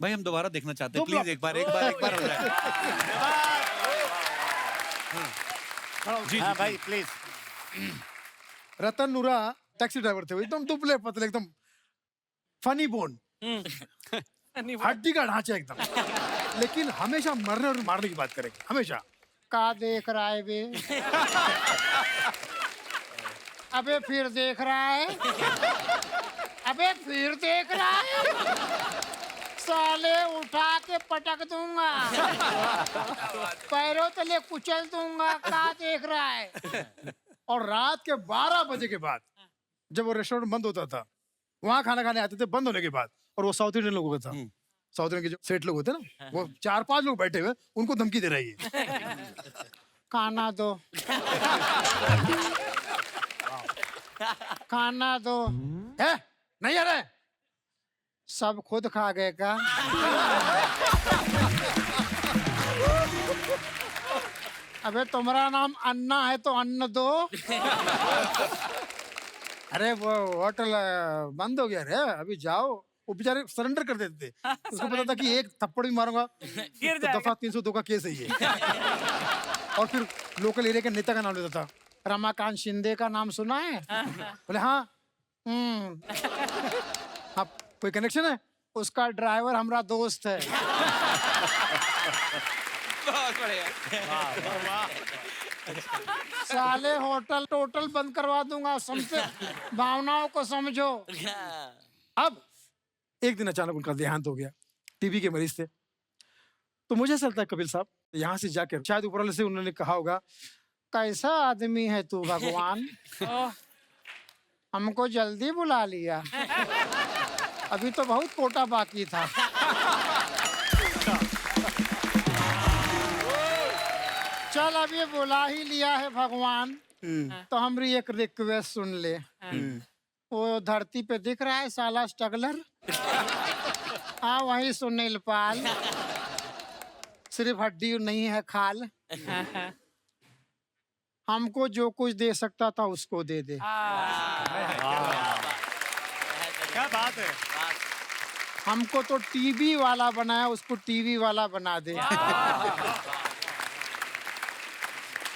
भाई हम दोबारा देखना चाहते हैं, प्लीज एक बार हो जाए। जी हाँ जी भाई प्लीज। रतन नूरा टैक्सी ड्राइवर थे वो, एकदम दुबले पतले, एकदम फनी बोन, हड्डी का ढांचा एकदम, लेकिन हमेशा मरने और मारने की बात करेंगे हमेशा। का देख रहा है बे? अबे फिर देख रहा है? अबे फिर देख रहा है? साले उठा के पटक दूंगा, पैरों तले कुचल दूंगा। का देख रहा है? और रात के 12 बजे के बाद जब वो रेस्टोरेंट बंद होता था, वहां खाना खाने आते थे बंद होने के बाद, और वो साउथ इंडियन लोगों का था, साउथ इंडियन के जो सेठ लोग होते हैं ना, वो 4-5 लोग बैठे हुए, उनको धमकी दे रही है, खाना दो, खाना दो। है नहीं आ रहा है? सब खुद खा गए का? अबे तुम्हारा नाम अन्ना है तो अन्न दो। अरे वो होटल बंद हो गया रे, अभी जाओ। वो बेचारे सरेंडर कर देते थे, उसको पता था कि एक थप्पड़ भी मारूंगा तो दफा 302 का केस है ये। और फिर लोकल एरिया के नेता का नाम लेता था। रमाकांत शिंदे का नाम सुना है? बोले हाँ, आप कोई कनेक्शन है? उसका ड्राइवर हमारा दोस्त है। बहुत बढ़िया। साले होटल टोटल बंद करवा दूंगा, समझे? भावनाओं को समझो। अब एक दिन अचानक उनका देहांत हो गया, टीबी के मरीज थे। तो मुझे ऐसा लगता है कपिल साहब, यहाँ से जाकर शायद ऊपर वाले से उन्होंने कहा होगा, कैसा आदमी है तू भगवान, हमको जल्दी बुला लिया, अभी तो बहुत कोटा बाकी था। चल अब ये बुला ही लिया है भगवान, तो हमारी एक रिक्वेस्ट सुन ले। वो धरती पे दिख रहा है साला स्ट्रगलर, हाँ वही सुनील पाल, सिर्फ हड्डी नहीं है खाल। हमको जो कुछ दे सकता था उसको दे दे। क्या बात है। हमको तो टीवी वाला बनाया, उसको टीवी वाला बना दे।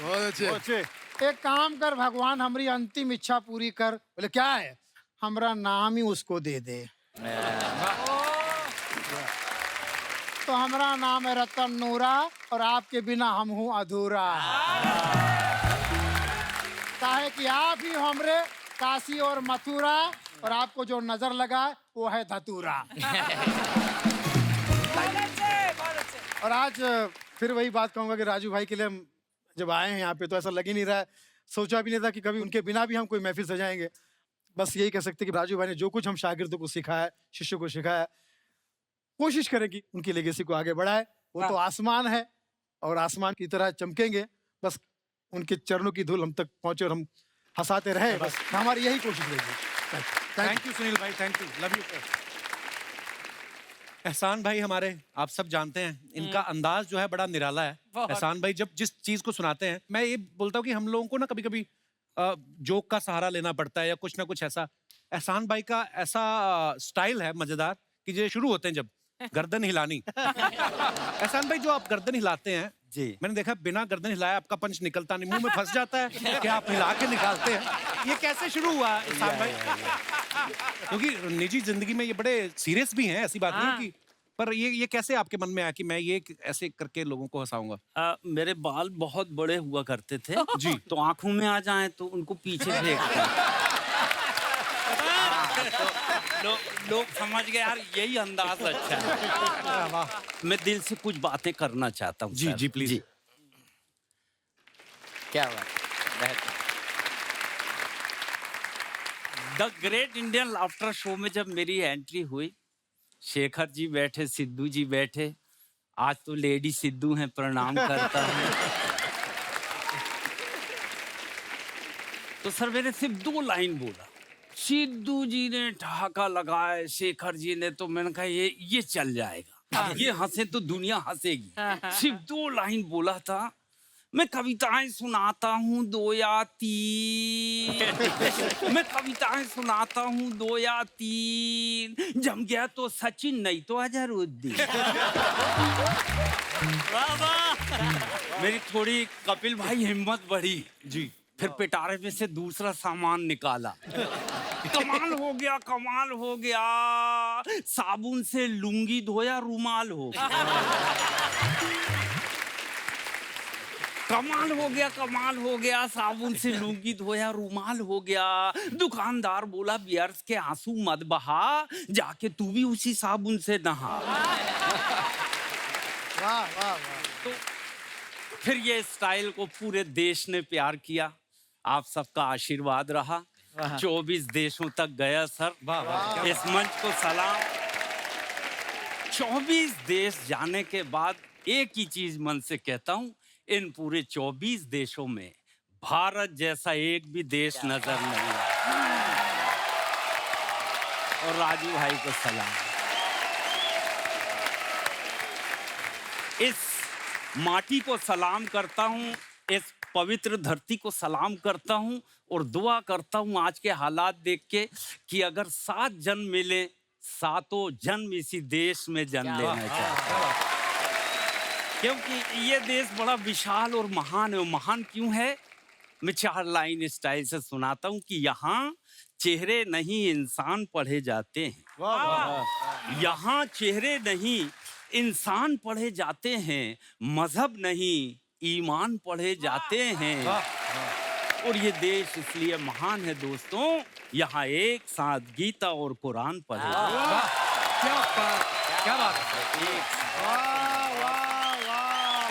बहुत अच्छे। एक काम कर भगवान, हमारी अंतिम इच्छा पूरी कर। बोले क्या है? हमारा नाम ही उसको दे दे। तो हमारा नाम है रतन नूरा, और आपके बिना हम हूँ अधूरा। काहे कि आप ही हमरे काशी और मथुरा, और आपको जो नजर लगा वो है धतूरा। और आज फिर वही बात कहूंगा कि राजू भाई के लिए हम जब आए हैं यहाँ पे, तो ऐसा लग ही नहीं रहा है, सोचा भी नहीं था कि कभी उनके बिना भी हम कोई महफिल सजाएंगे। बस यही कह सकते कि राजू भाई ने जो कुछ हम शागिर्दों को सिखाया, शिष्यों को सिखाया, कोशिश करें कि उनकी लेगेसी को आगे बढ़ाए। वो तो आसमान है और आसमान की तरह चमकेंगे, बस उनके चरणों की धूल हम तक पहुंचे और हम हंसाते रहे, बस हमारी यही कोशिश रहेगी। थैंक यू सुनील भाई, थैंक यू, लव यू। एहसान भाई हमारे, आप सब जानते हैं, इनका अंदाज जो है बड़ा निराला है। एहसान भाई जब जिस चीज को सुनाते हैं, मैं ये बोलता हूँ कि हम लोगों को ना कभी कभी जोक का सहारा लेना पड़ता है या कुछ ना कुछ ऐसा। एहसान भाई का ऐसा स्टाइल है मजेदार कि जो शुरू होते हैं जब गर्दन हिलानी। एहसान भाई जो आप गर्दन हिलाते हैं जी, मैंने देखा बिना गर्दन हिलाए आपका पंच निकलता नहीं, मुंह में फंस जाता है कि आप हिला के निकालते हैं। ये कैसे शुरू हुआ एहसान भाई? क्योंकि निजी जिंदगी में ये बड़े सीरियस भी हैं, ऐसी बात नहीं कि, पर ये कैसे आपके मन में आया कि मैं ये ऐसे करके लोगों को हंसाऊंगा? मेरे बाल बहुत बड़े हुआ करते थे जी। तो आंखों में आ जाए तो उनको पीछे फेंकते। लोग समझ गए यार यही अंदाज अच्छा है। मैं दिल से कुछ बातें करना चाहता हूँ। जी जी प्लीज। क्या बात, बेहतर। The great Indian laughter show में जब मेरी एंट्री हुई, शेखर जी बैठे, सिद्धू जी बैठे, आज तो लेडी सिद्धू हैं, प्रणाम करता हूँ। तो सर मैंने सिर्फ 2 लाइन बोला, सिद्धू जी ने ठहाका लगाए, शेखर जी ने, तो मैंने कहा ये चल जाएगा, ये हंसे तो दुनिया हंसेगी। सिर्फ 2 लाइन बोला था, मैं कविताएं सुनाता हूँ 2 या 3। मैं कविताएं सुनाता हूँ 2 या 3। जम गया तो सचिन, नहीं तो अजहरुद्दीन। वाह वाह। मेरी थोड़ी कपिल भाई हिम्मत बढ़ी जी। फिर पिटारे में से दूसरा सामान निकाला। कमाल हो गया, कमाल हो गया। साबुन से लुंगी धोया, रुमाल हो गया। कमाल हो गया, कमाल हो गया। साबुन से लुंगी धोया, रुमाल हो गया। दुकानदार बोला बियर्स के आंसू मत बहा, जाके तू भी उसी साबुन से नहा। वाह वाह वाह। तो फिर ये स्टाइल को पूरे देश ने प्यार किया। आप सबका आशीर्वाद रहा। 24 देशों तक गया सर। वाह वाह। इस मंच को सलाम। 24 देश जाने के बाद एक ही चीज मन से कहता हूं, इन पूरे 24 देशों में भारत जैसा एक भी देश नजर नहीं आया। और राजू भाई को सलाम। इस माटी को सलाम करता हूं, इस पवित्र धरती को सलाम करता हूं और दुआ करता हूं आज के हालात देख के कि अगर 7 जन्म मिले, 7 जन्म इसी देश में जन्म लेना चाहिए। क्योंकि ये देश बड़ा विशाल और महान है। महान क्यों है? मैं 4 लाइन स्टाइल से सुनाता हूं कि यहाँ चेहरे नहीं इंसान पढ़े जाते हैं। यहाँ चेहरे नहीं इंसान पढ़े जाते हैं, मजहब नहीं ईमान पढ़े जाते हैं। और ये देश इसलिए महान है दोस्तों, यहाँ एक साथ गीता और कुरान पढ़े। क्या बात, क्या बात है।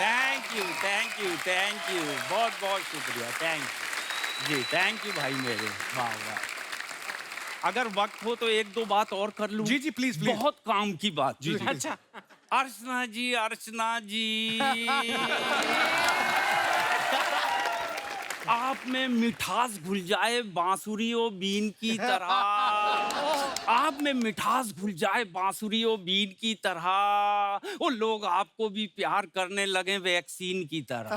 Thank you, thank you, thank you. बहुत बहुत शुक्रिया। Thank you ji, thank you भाई मेरे। वाह वाह। अगर वक्त हो तो 1-2 बात और कर लूं। जी जी प्लीज प्लीज। बहुत काम की बात। जी, जी। अच्छा, अर्चना जी, अर्चना जी। आप में मिठास घुल जाए बांसुरी और बीन की तरह। आप में मिठास घुल जाए बांसुरी और बीन की तरह। वो लोग आपको भी प्यार करने लगे वैक्सीन की तरह।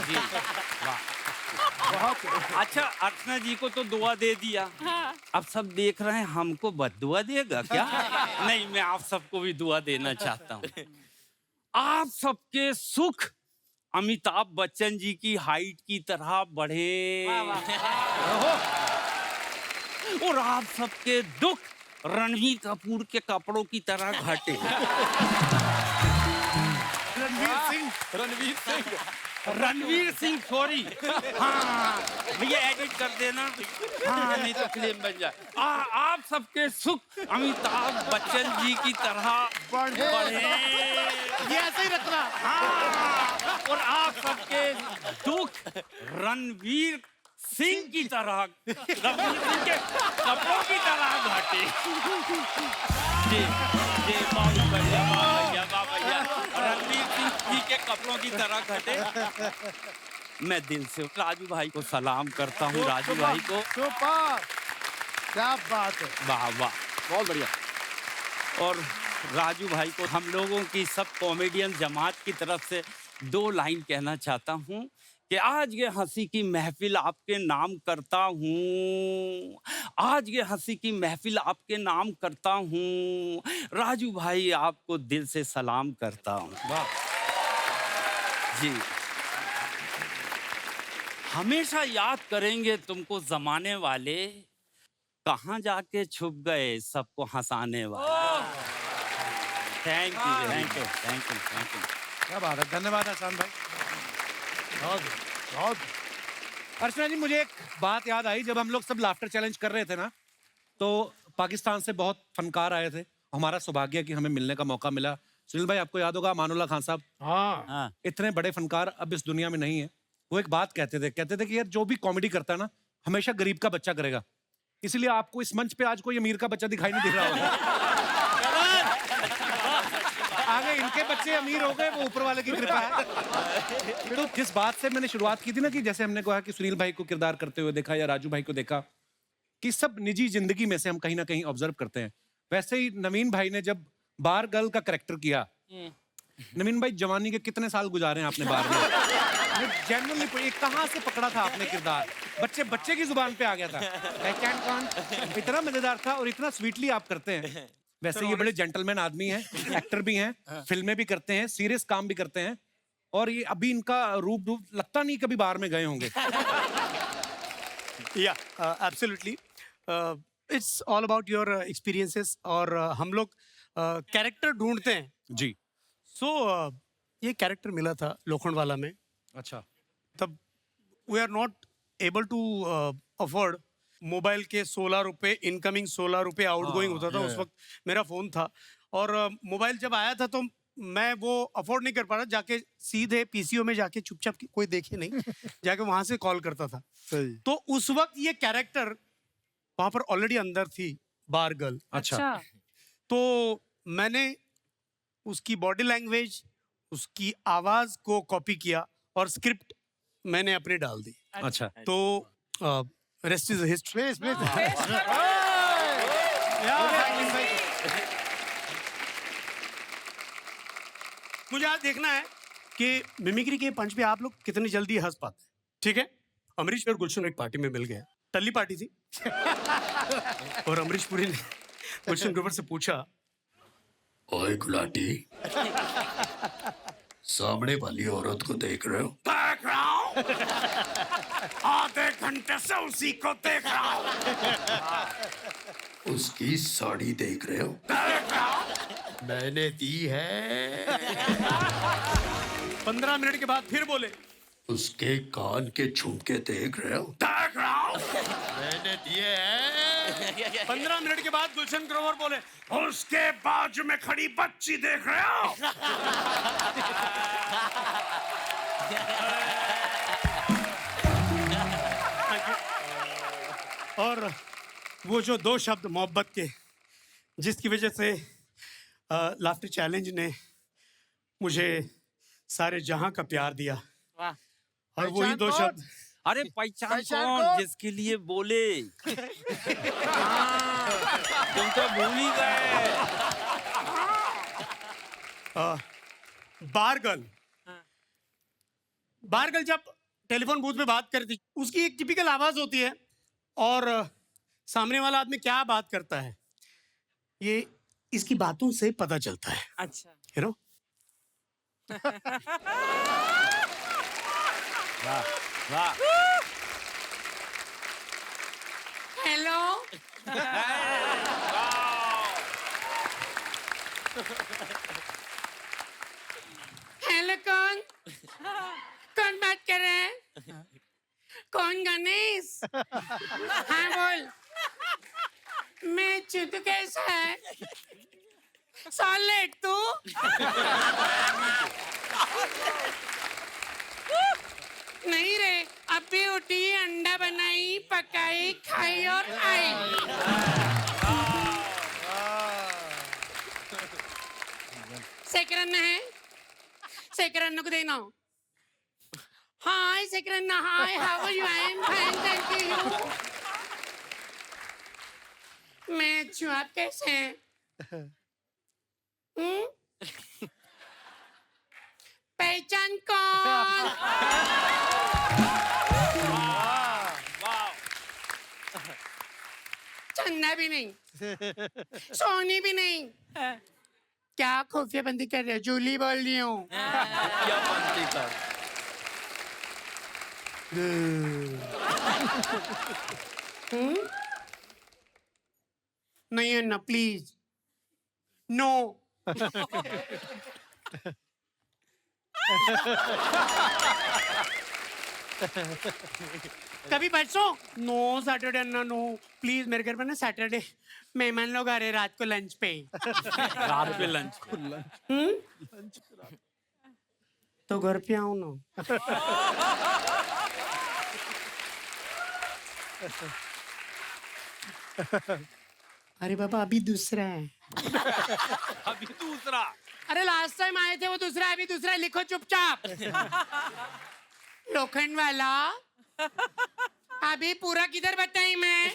जी, वाह। अच्छा, अर्चना जी को तो दुआ दे दिया। अब सब देख रहे हैं हमको बद्दुआ देगा क्या? नहीं, मैं आप सबको भी दुआ देना चाहता हूँ। आप सबके सुख अमिताभ बच्चन जी की हाइट की तरह बढ़े। और आप सबके दुख रणवीर कपूर के कपड़ों की तरह घटे। रणवीर सिंह सॉरी। हाँ भैया एडिट कर देना। हाँ नहीं तो फिल्म बन जाए। आप सबके सुख अमिताभ बच्चन जी की तरह बढ़े। ये ऐसे ही रखना। हाँ, और आप सबके दुख रणवीर सिंह की तरह, रणवीर सिंह के कपड़ों की तरह घटे। जी जी, बहुत बढ़िया, बहुत बढ़िया, बहुत बढ़िया। रणवीर सिंह जी के कपड़ों की तरह घटे। मैं दिल से राजू भाई को सलाम करता हूँ। राजू भाई को सुपर, क्या बात है। वाह वाह, बहुत बढ़िया। और राजू भाई को हम लोगों की सब कॉमेडियन जमात की तरफ से 2 लाइन कहना चाहता हूँ कि आज ये हंसी की महफिल आपके नाम करता हूँ। आज ये हंसी की महफिल आपके नाम करता हूँ। राजू भाई आपको दिल से सलाम करता हूँ। वाह जी, हमेशा याद करेंगे तुमको जमाने वाले, कहाँ जाके छुप गए सबको हंसाने वाले। Thank you, thank you, thank you, thank you. क्या बात है। धन्यवाद आसान भाई। बहुत बहुत। अर्चना जी, मुझे एक बात याद आई। जब हम लोग सब लाफ्टर चैलेंज कर रहे थे ना, तो पाकिस्तान से बहुत फनकार आए थे। हमारा सौभाग्य कि हमें मिलने का मौका मिला। सुनील भाई, आपको याद होगा अमानुल्लाह खान साहब। हाँ, इतने बड़े फनकार अब इस दुनिया में नहीं है। वो एक बात कहते थे कि यार जो भी कॉमेडी करता है ना, हमेशा गरीब का बच्चा करेगा। इसलिए आपको इस मंच पे आज कोई अमीर का बच्चा दिखाई नहीं दे रहा होगा। आगे इनके बच्चे अमीर हो गए, वो ऊपर वाले की कृपा है। तो जिस बात से मैंने शुरुआत की थी ना, कि जैसे हमने कहा कि सुनील भाई को किरदार करते हुए देखा या राजू भाई को देखा, कि सब निजी जिंदगी में से हम कहीं ना कहीं ऑब्जर्व करते हैं। वैसे ही नवीन भाई ने जब बार गर्ल का कैरेक्टर किया, नवीन भाई जवानी के कितने साल गुजारे हैं आपने बार में? जेन्युइनली कहाँ से पकड़ा था आपने किरदार? बच्चे बच्चे की जुबान पे आ गया था। I can can't. इतना मजेदार था और इतना स्वीटली आप करते हैं। वैसे ये बड़े जेंटलमैन आदमी हैं, एक्टर भी हैं, फिल्में भी करते हैं, सीरियस काम भी करते हैं, और ये अभी इनका रूप लगता नहीं कभी बाहर में गए होंगे। Absolutely it's all about your experiences. और हम लोग कैरेक्टर ढूंढते हैं जी। सो ये कैरेक्टर मिला था लोखंडवाला में। अच्छा। तब we are not able to afford mobile के 16 रुपए इनकमिंग, 16 रुपए आउटगोइंग होता था उस वक्त। मेरा फोन था और मोबाइल जब आया था तो मैं वो अफोर्ड नहीं कर पा रहा, जाके सीधे पीसीओ में जाके चुपचाप, कोई देखे नहीं, जाके वहां से कॉल करता था। सही। तो उस वक्त ये कैरेक्टर वहां पर ऑलरेडी अंदर थी, बार गर्ल। अच्छा। तो मैंने उसकी बॉडी लैंग्वेज, उसकी आवाज को कॉपी किया और स्क्रिप्ट मैंने अपने डाल दी। अच्छा। तो rest is history. Please please. मुझे आज देखना है कि मिमिक्री के पंच पे आप लोग कितनी जल्दी हंस पाते हैं। ठीक है, अमरीश और गुलशन एक पार्टी में मिल गए। टल्ली पार्टी थी। और अमरीश पुरी ने गुलशन ग्रोवर से पूछा, ओए गुलाटी, सामने वाली औरत को देख रहे हो? देख रहा हूँ, आधे घंटे से उसी को देख रहा हूँ। उसकी साड़ी देख रहे हो? देख रहा हूँ। मैंने दी है। 15 मिनट के बाद फिर बोले, उसके कान के झुमके देख रहे हो? देख रहा हूँ। मैंने दिए हैं। 15 मिनट के बाद गुलशन ग्रोवर बोले, उसके बाजू में खड़ी बच्ची देख रहे हो? और वो जो 2 शब्द मोहब्बत के, जिसकी वजह से लाफ्टर चैलेंज ने मुझे सारे जहां का प्यार दिया। वाह। और वही 2 शब्द। अरे पहचान पहचान कौन कौन? जिसके लिए बोले? तुम तो भूल ही गए। बारगल। बारगल जब टेलीफोन बूथ में बात करती, उसकी एक टिपिकल आवाज होती है और सामने वाला आदमी क्या बात करता है ये इसकी बातों से पता चलता है। अच्छा। You know. वाह। हेलो। हेलो, कौन कौन बात कर रहे हैं? कौन गणेश? हाँ बोल। मैं चुतू, कैसा है? सॉलिड तू? नहीं रे, अभी उठी, अंडा बनाई, पकाई, खाई और आई। सेकरन है, सेकरन को देना। Hi Sekaran, hi, how are you? I am fine, thank you. मैं अच्छी हूँ, आप कैसे हैं? पहचान कौन? चंदा भी नहीं, सोनी भी नहीं। क्या खुफिया बंदी कर रहे हो? जूली बोल रही हूँ। क्या बनती कर? नहीं है ना, प्लीज। नो। कभी परसों? नो सैटरडे ना, नो प्लीज। मेरे घर पर ना सैटरडे मेहमान लोग आ रहे रात को लंच पे। रात पे लंच। तो घर पे आऊं ना। अरे बाबा, अभी दूसरा है। अभी दूसरा। अरे लास्ट टाइम आए थे वो दूसरा, अभी दूसरा। लिखो चुपचाप। लोखंड वाला। अभी पूरा किधर बताई मैं?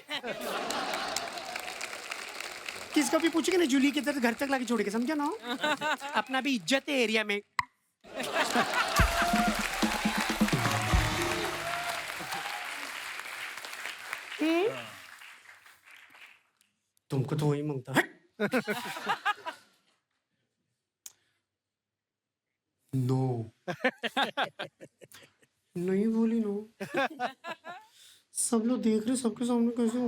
किसको भी पूछेगा ना जूली की तरह घर तक लाके छोड़ेगा, समझा ना? अपना भी इज्जत है एरिया में। तुमको तो वही मांगता है। नो नहीं बोली नो। सब लोग देख रहे, सबके सामने कैसे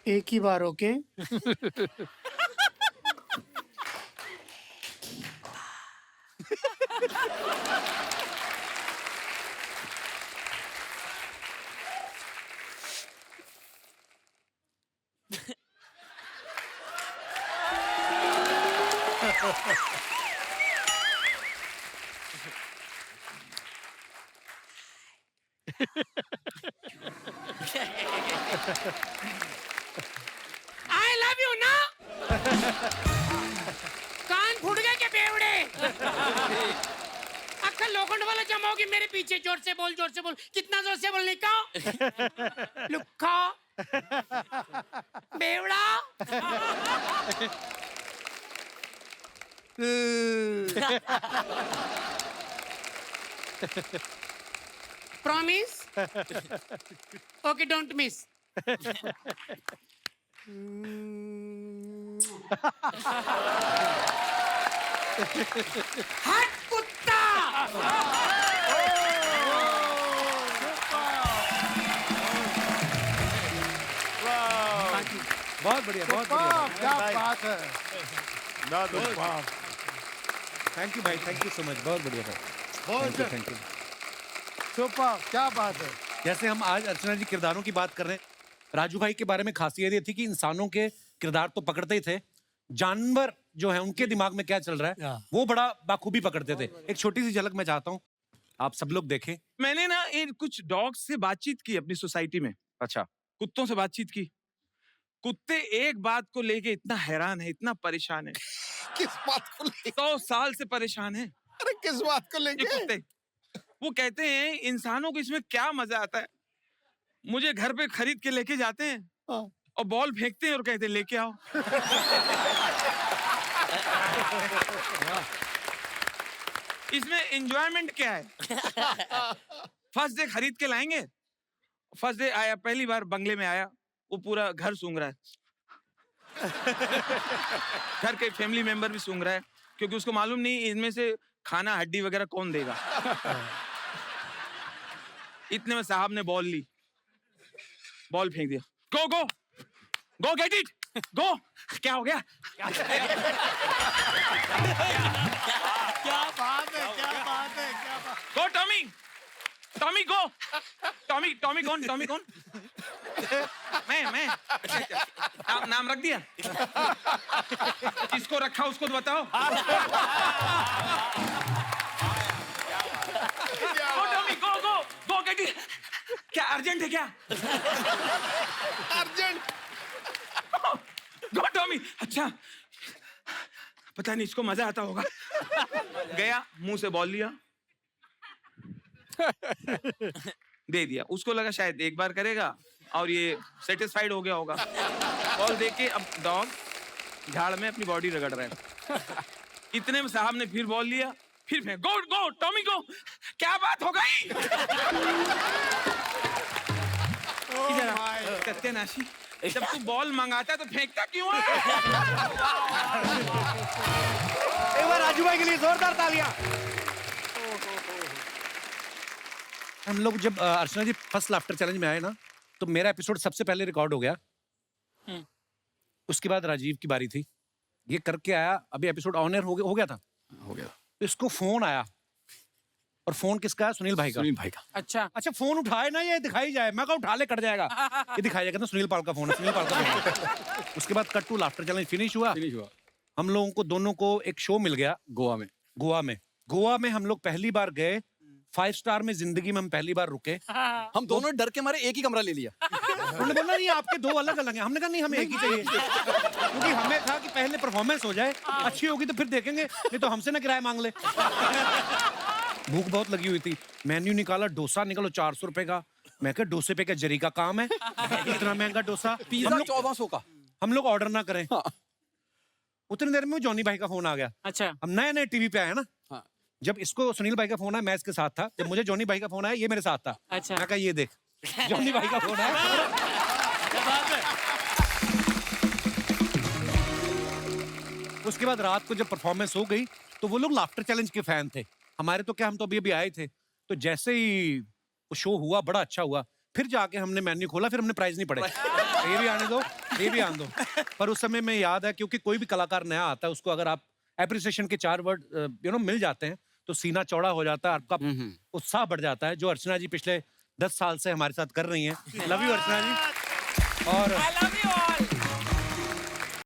एक ही बार ओके। आई लव यू ना। कान फूट गए क्या बेवड़े? अक्खा लोखंड वाला जमा होगी मेरे पीछे। जोर से बोल, जोर से बोल। कितना जोर से बोलने का? लुक्खा बेवड़ा। प्रॉमिस? Okay, don't miss. हट कुत्ता। बहुत बढ़िया, बहुत वाह, बढ़िया। क्या बात है। थैंक यू भाई, थैंक यू सो मच, बहुत बढ़िया भाई। Thank you. सुपर, क्या बात है। जैसे हम आज अर्चना जी किरदारों की बात कर रहे हैं, राजू भाई के बारे में खासियत ये थी कि इंसानों के किरदार तो पकड़ते ही थे, जानवर जो है उनके दिमाग में क्या चल रहा है वो बड़ा बाखूबी पकड़ते थे। एक छोटी सी झलक मैं चाहता हूँ आप सब लोग देखें। मैंने ना इन कुछ डॉग्स से बातचीत की अपनी सोसाइटी में। अच्छा, कुत्तों से बातचीत की। कुत्ते एक बात को लेके इतना हैरान है, इतना परेशान है। किस बात को लेके? 100 साल से परेशान है अरे किस बात को ये लेके? कुत्ते। वो कहते हैं इंसानों को इसमें क्या मजा आता है। मुझे घर पे खरीद के लेके जाते हैं और बॉल फेंकते हैं और कहते हैं लेके आओ। इसमें एंजॉयमेंट क्या है? फर्स्ट डे खरीद के लाएंगे। फर्स्ट डे आया, पहली बार बंगले में आया, वो पूरा घर सूंघ रहा है। घर के फैमिली मेंबर भी सूंघ रहा है क्योंकि उसको मालूम नहीं इनमें से खाना हड्डी वगैरह कौन देगा। इतने में साहब ने बॉल ली, बॉल फेंक दिया। गो go go get it go. क्या हो गया? क्या बात है, क्या बात है, क्या बात। गो टॉमी, टॉमी गो। टॉमी, टॉमी कौन? टॉमी कौन? मैं नाम रख दिया। किसको रखा उसको तो बताओ। Go Tommy go go go get it. क्या अर्जेंट है क्या? अर्जेंट। Go Tommy. अच्छा, पता नहीं इसको मजा आता होगा। गया, मुंह से बॉल लिया, दे दिया। उसको लगा शायद एक बार करेगा और ये सेटिस्फाइड हो गया होगा। बॉल दे के अब डॉग झाड़ में अपनी बॉडी रगड़ रहा है। इतने में साहब ने फिर बॉल लिया, फिर फेंक। गो गो टॉमी गो। क्या बात हो गई? सत्यानाशी, जब तू बॉल मंगाता तो फेंकता क्यों है? एक बार राजू भाई के लिए जोरदार तालियां। हम लोग जब अर्चना जी फर्स्ट लाफ्टर चैलेंज में आए ना तो मेरा एपिसोड सबसे पहले रिकॉर्ड हो गया। उसके बाद राजीव की बारी थी, ये करके आया। अभी एपिसोड ऑन एयर हो गया था। तो इसको फोन आया, और फोन किसका? सुनील भाई का। सुनील भाई का। अच्छा फोन उठाए ना, ये दिखाई जाए। मैं कहा उठा ले, कट जाएगा। ये दिखाई जाएगा ना सुनील पाल का फोन है, सुनील पाल का फोन है। उसके बाद cut to laughter challenge finish हुआ। हम लोगों को दोनों को एक शो मिल गया गोवा में हम लोग पहली बार गए। 5 स्टार में जिंदगी में हम पहली बार रुके। हम दोनों डर के मारे एक ही कमरा ले लिया। उन्होंने बोला नहीं आपके 2 अलग अलग हैं। हमने कहा नहीं हमें एक ही चाहिए, क्योंकि हमें था कि पहले परफॉर्मेंस हो जाए, अच्छी होगी तो फिर देखेंगे, नहीं तो हमसे ना किराया मांग ले। भूख बहुत लगी हुई थी, मेन्यू निकाला, डोसा निकालो 400 रुपए का। मैं कहा डोसे पे क्या जरी का काम है, इतना महंगा डोसा। पिज्जा 1400 का। हम लोग ऑर्डर ना करें, उतनी देर में जॉनी भाई का फोन आ गया। अच्छा, हम नए नए टीवी पे आए ना, हाँ। जब इसको सुनील भाई का फोन आया मैं इसके साथ था, जब मुझे जॉनी भाई का फोन आया ये मेरे साथ था। अच्छा। मैं कहा ये देख जॉनी भाई का फोन आया। उसके बाद रात को जब परफॉर्मेंस हो गई तो वो लोग लाफ्टर चैलेंज के फैन थे, हमारे तो क्या, हम तो अभी अभी आए थे। तो जैसे ही वो शो हुआ बड़ा अच्छा हुआ, फिर जाके हमने मेन्यू खोला, फिर हमने प्राइस नहीं पढ़े, ये भी आने दो, ये भी आने दो। पर उस समय में याद है, क्योंकि कोई भी कलाकार नया आता है उसको अगर आप एप्रिसिएशन के 4 वर्ड मिल जाते हैं तो सीना चौड़ा हो जाता है, आपका उत्साह बढ़ जाता है, जो अर्चना जी पिछले 10 साल से हमारे साथ कर रही हैं। लव यू अर्चना जी। और I love you all.